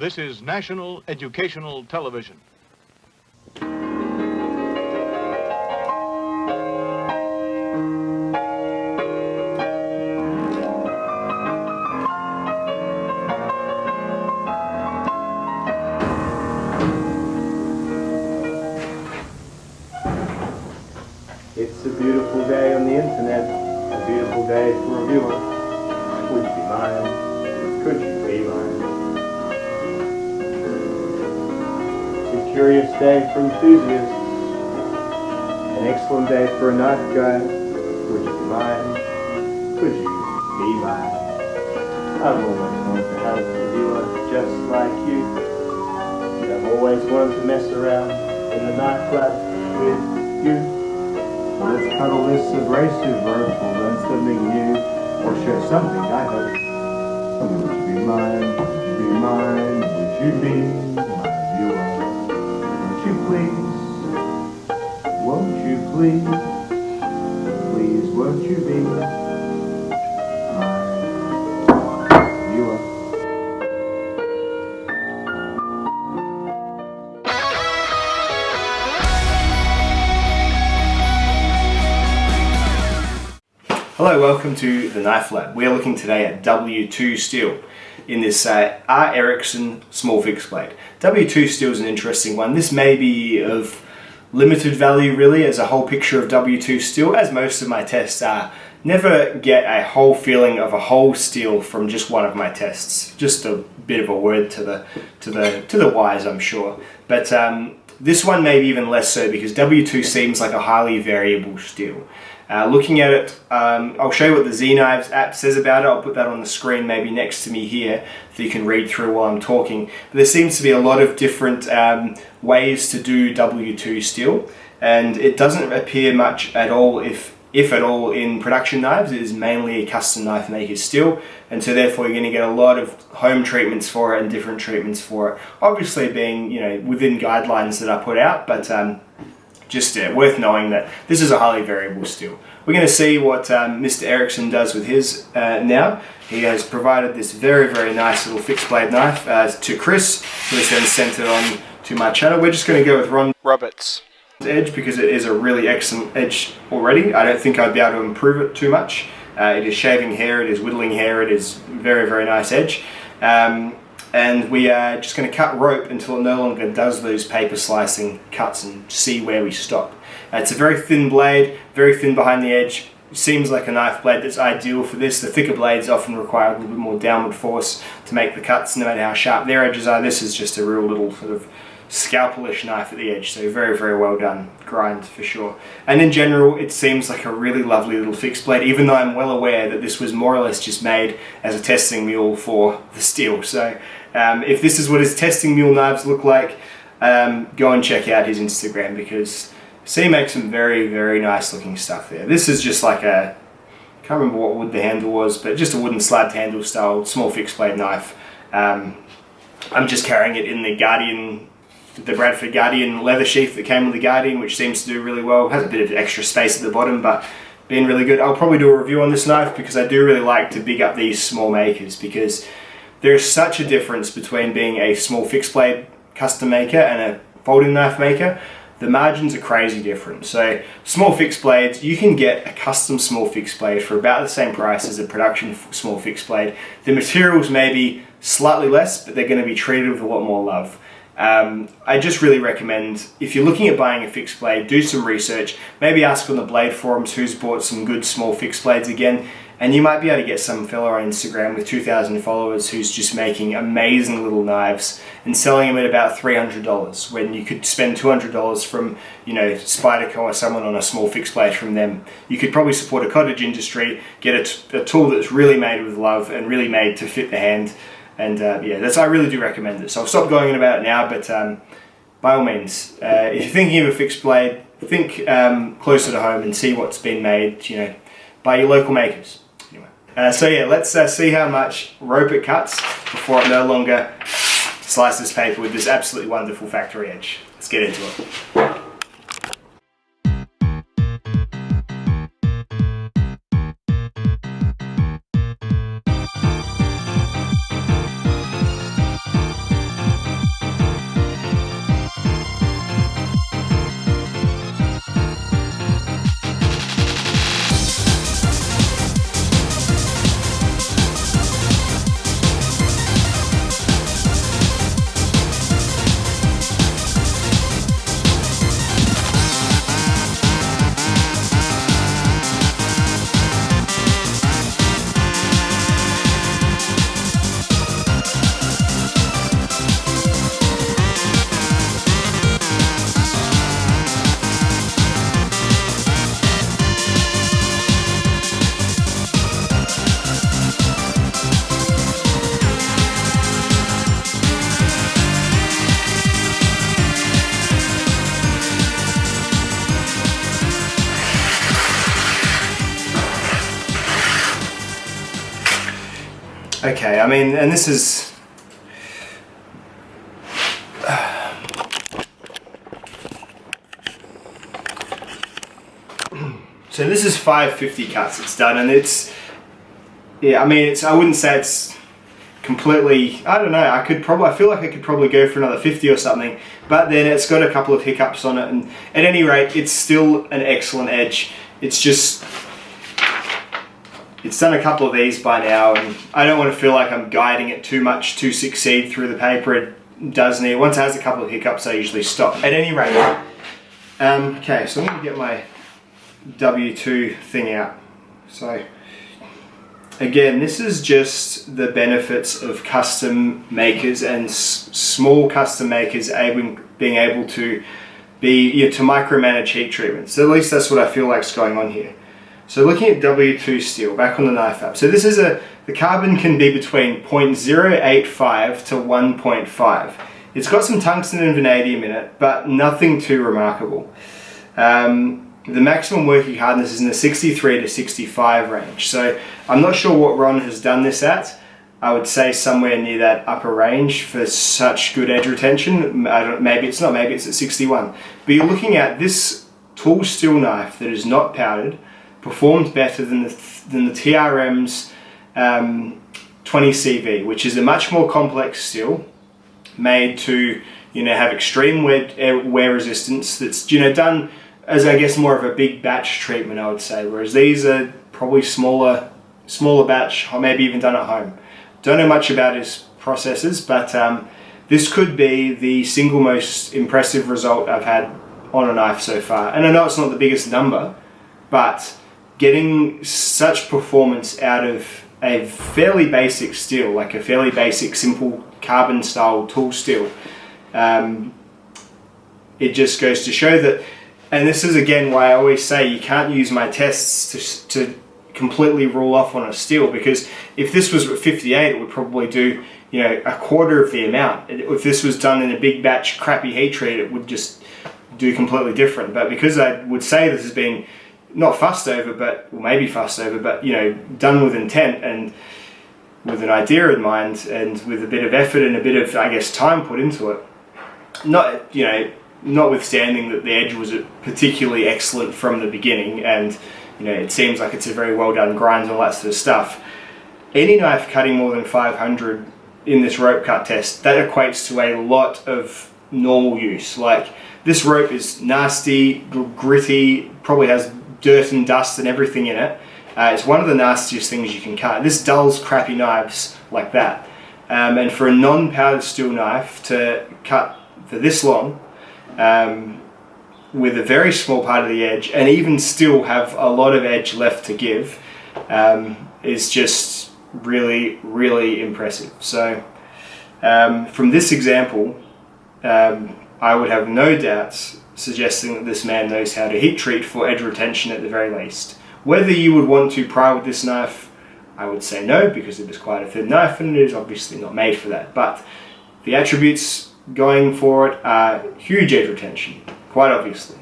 This is National Educational Television. It's a beautiful day on the internet, a beautiful day for a viewer. Would you be mine? Could you be mine? It's a curious day for enthusiasts, an excellent day for a knife guy. Would you be mine? Could you be mine? I've always wanted to have a viewer just like you, and I've always wanted to mess around in the knife lab with you. Let's cuddle this abrasive rope, or learn something new, or share something, I hope. Would you be mine? Would you be mine? Would you be my viewer? Won't you please? Won't you please? Please, won't you be my viewer? Hello, welcome to the Knife Lab. We are looking today at W2 steel in this R. Ericsson small fixed blade. W2 steel is an interesting one. This may be of limited value really as a whole picture of W2 steel, as most of my tests are. Never get a whole feeling of a whole steel from just one of my tests. Just a bit of a word to the wise, I'm sure. But this one maybe even less so, because W2 seems like a highly variable steel. Looking at it, I'll show you what the Z-Knives app says about it. I'll put that on the screen maybe next to me here so you can read through while I'm talking. But there seems to be a lot of different ways to do W2 steel, and it doesn't appear much at all, if at all, in production knives. It is mainly a custom knife maker's steel, and so therefore you're going to get a lot of home treatments for it and different treatments for it. Obviously being, within guidelines that I put out, but just worth knowing that this is a highly variable steel. We're going to see what Mr. Ericsson does with his now. He has provided this very, very nice little fixed blade knife to Chris, who has then sent it on to my channel. We're just going to go with Ron Roberts' edge because it is a really excellent edge already. I don't think I'd be able to improve it too much. It is shaving hair, it is whittling hair, it is very, very nice edge. And we are just going to cut rope until it no longer does those paper slicing cuts and see where we stop. It's a very thin blade, very thin behind the edge. It seems like a knife blade that's ideal for this. The thicker blades often require a little bit more downward force to make the cuts, no matter how sharp their edges are. This is just a real little sort of scalpelish knife at the edge, so very, very well done grind for sure. And in general, it seems like a really lovely little fixed blade, even though I'm well aware that this was more or less just made as a testing mule for the steel. So if this is what his testing mule knives look like, go and check out his Instagram, because he makes some very, very nice looking stuff there. This is just like a, can't remember what wood the handle was, but just a wooden slabbed handle style small fixed blade knife. I'm just carrying it in the Guardian, the Bradford Guardian leather sheath that came with the Guardian, which seems to do really well. Has a bit of extra space at the bottom, but been really good. I'll probably do a review on this knife because I do really like to big up these small makers, because there's such a difference between being a small fixed blade custom maker and a folding knife maker. The margins are crazy different. So small fixed blades, you can get a custom small fixed blade for about the same price as a production small fixed blade. The materials may be slightly less, but they're going to be treated with a lot more love. I just really recommend, if you're looking at buying a fixed blade, do some research. Maybe ask on the blade forums who's bought some good small fixed blades again, and you might be able to get some fella on Instagram with 2,000 followers who's just making amazing little knives and selling them at about $300, when you could spend $200 from, Spyderco or someone on a small fixed blade from them. You could probably support a cottage industry, get a tool that's really made with love and really made to fit the hand. And I really do recommend it. So I'll stop going on about it now, but by all means, if you're thinking of a fixed blade, think closer to home and see what's been made, by your local makers. Anyway, let's see how much rope it cuts before it no longer slices paper with this absolutely wonderful factory edge. Let's get into it. Okay, I mean, and this is... So this is 550 cuts it's done, and it's... Yeah, I mean, it's, I wouldn't say it's completely... I don't know, I feel like I could probably go for another 50 or something, but then it's got a couple of hiccups on it, and at any rate, it's still an excellent edge. It's just... It's done a couple of these by now, and I don't want to feel like I'm guiding it too much to succeed through the paper. It does need, once it has a couple of hiccups, I usually stop. At any rate, okay, so I'm going to get my W2 thing out. So, again, this is just the benefits of custom makers and small custom makers being able to to micromanage heat treatment. So at least that's what I feel like is going on here. So looking at W2 steel, back on the knife app. So this is the carbon can be between 0.085 to 1.5. It's got some tungsten and vanadium in it, but nothing too remarkable. The maximum working hardness is in the 63 to 65 range. So I'm not sure what Ron has done this at. I would say somewhere near that upper range for such good edge retention. Maybe it's not, maybe it's at 61. But you're looking at this tool steel knife that is not powdered, performed better than the TRM's 20CV, which is a much more complex steel, made to have extreme wear resistance. That's done as, I guess, more of a big batch treatment, I would say. Whereas these are probably smaller batch, or maybe even done at home. Don't know much about his processes, but this could be the single most impressive result I've had on a knife so far. And I know it's not the biggest number, but getting such performance out of a fairly basic steel, like a fairly basic, simple carbon style tool steel, it just goes to show that, and this is again why I always say you can't use my tests to completely rule off on a steel, because if this was at 58, it would probably do a quarter of the amount. If this was done in a big batch crappy heat treat, it would just do completely different. But because I would say this has been not fussed over, but maybe fussed over, but done with intent and with an idea in mind, and with a bit of effort and a bit of, I guess, time put into it. Notwithstanding that the edge was particularly excellent from the beginning, and it seems like it's a very well done grind and all that sort of stuff. Any knife cutting more than 500 in this rope cut test, that equates to a lot of normal use. Like, this rope is nasty, gritty, probably has dirt and dust and everything in it. It's one of the nastiest things you can cut. This dulls crappy knives like that. And for a non-powdered steel knife to cut for this long, with a very small part of the edge, and even still have a lot of edge left to give, is just really, really impressive. So from this example, I would have no doubts suggesting that this man knows how to heat treat for edge retention at the very least. Whether you would want to pry with this knife, I would say no, because it is quite a thin knife and it is obviously not made for that. But the attributes going for it are huge edge retention, quite obviously.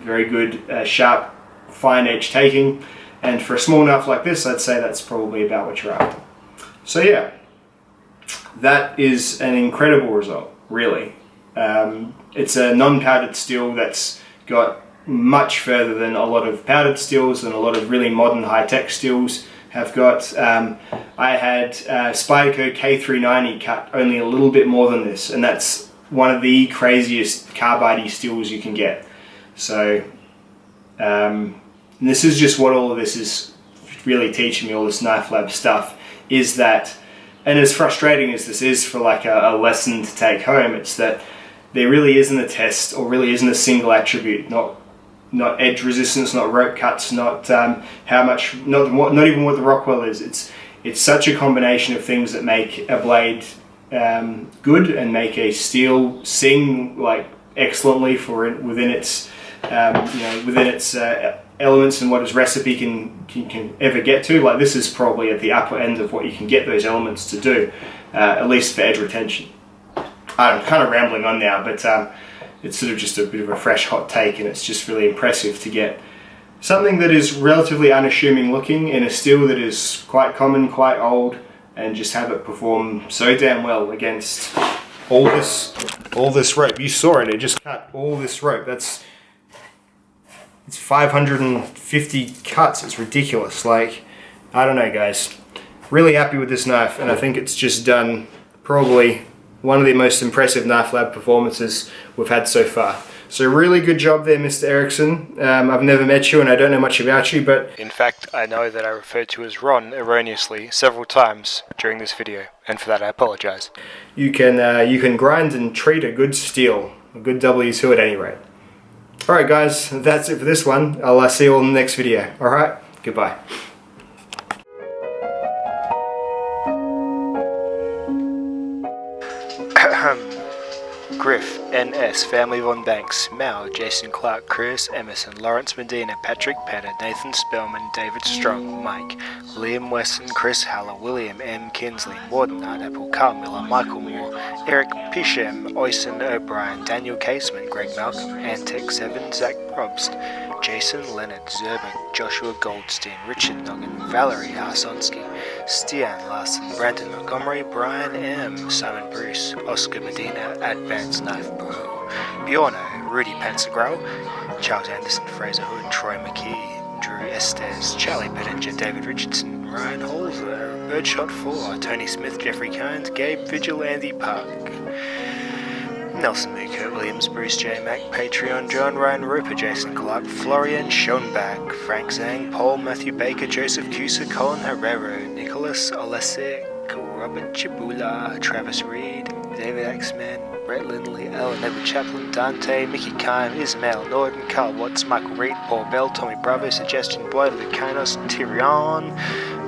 Very good, sharp, fine edge taking, and for a small knife like this, I'd say that's probably about what you're after. So yeah, that is an incredible result, really. It's a non-powdered steel that's got much further than a lot of powdered steels and a lot of really modern high-tech steels have got. I had Spyderco K390 cut only a little bit more than this, and that's one of the craziest carbide steels you can get. So this is just what all of this is really teaching me, all this Knife Lab stuff, is that, and as frustrating as this is for like a lesson to take home, it's that there really isn't a test, or really isn't a single attribute, not edge resistance, not rope cuts, not how much, not even what the Rockwell is. It's such a combination of things that make a blade good and make a steel sing like excellently within its elements and what its recipe can ever get to. Like, this is probably at the upper end of what you can get those elements to do, at least for edge retention. I'm kind of rambling on now, but it's sort of just a bit of a fresh hot take, and it's just really impressive to get something that is relatively unassuming looking in a steel that is quite common, quite old, and just have it perform so damn well against all this rope. You saw it, it just cut all this rope. It's 550 cuts. It's ridiculous. Like, I don't know, guys. Really happy with this knife, and I think it's just done probably one of the most impressive Knife Lab performances we've had so far. So really good job there, Mr. Erickson. I've never met you and I don't know much about you, but... In fact, I know that I referred to you as Ron erroneously several times during this video, and for that I apologise. You can grind and treat a good steel, a good W2 at any rate. Alright guys, that's it for this one. I'll see you all in the next video. Alright, goodbye. Griff, NS, Family Von Banks, Mal, Jason Clark, Chris, Emerson, Lawrence Medina, Patrick Penner, Nathan Spellman, David Strong, Mike, Liam Weston, Chris Haller, William M. Kinsley, Warden Apple, Carl Miller, Michael Moore, Eric Pishem, Oyson O'Brien, Daniel Casement, Greg Malcolm, Antec 7, Zach Probst, Jason Leonard, Zerban, Joshua Goldstein, Richard Noggin, Valerie Harsonsky, Stian Larson, Brandon Montgomery, Brian M, Simon Bruce, Oscar Medina, Advanced Knife Pro, Bjorno, Rudy Pansagrau, Charles Anderson, Fraser Hood, Troy McKee, Drew Estes, Charlie Pettinger, David Richardson, Ryan Holzer, Birdshot 4, Tony Smith, Jeffrey Kynes, Gabe Vigil, Andy Park, Nelson Mooker, Williams, Bruce J. Mack, Patreon, John Ryan Roper, Jason Clark, Florian Schoenbach, Frank Zhang, Paul, Matthew Baker, Joseph Cusa, Colin Herrero, Nicholas Olesik, Robert Chibula, Travis Reed, David Axman, Brett Lindley, Alan Edward Chaplin, Dante, Mickey Kime, Ismail Norton, Carl Watts, Michael Reed, Paul Bell, Tommy Bravo, Suggestion Boy, Lucanos, Tyrion,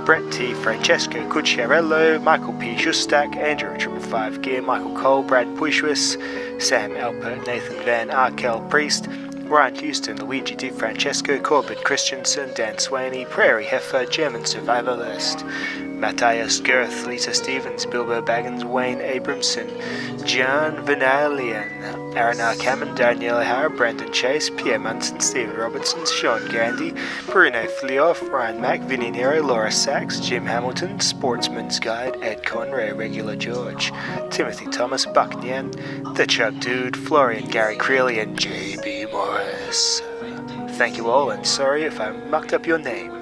Brett T, Francesco Cucciarello, Michael P. Shustak, Andrew 555 Gear, Michael Cole, Brad Puishwis, Sam Alpert, Nathan Van Arkel Priest, Ryan Houston, Luigi Di Francesco, Corbett Christensen, Dan Swaney, Prairie Heifer, German Survivor List, Matthias Girth, Lisa Stevens, Bilbo Baggins, Wayne Abramson, John Vanalian, Aaron R. Cameron, Danielle Hara, Brandon Chase, Pierre Munson, Stephen Robertson, Sean Gandy, Bruno Flioff, Ryan Mack, Vinny Nero, Laura Sachs, Jim Hamilton, Sportsman's Guide, Ed Conray, Regular George, Timothy Thomas, Buck Nyan, The Chug Dude, Florian Gary Creeley, and JB Morris. Thank you all, and sorry if I mucked up your name.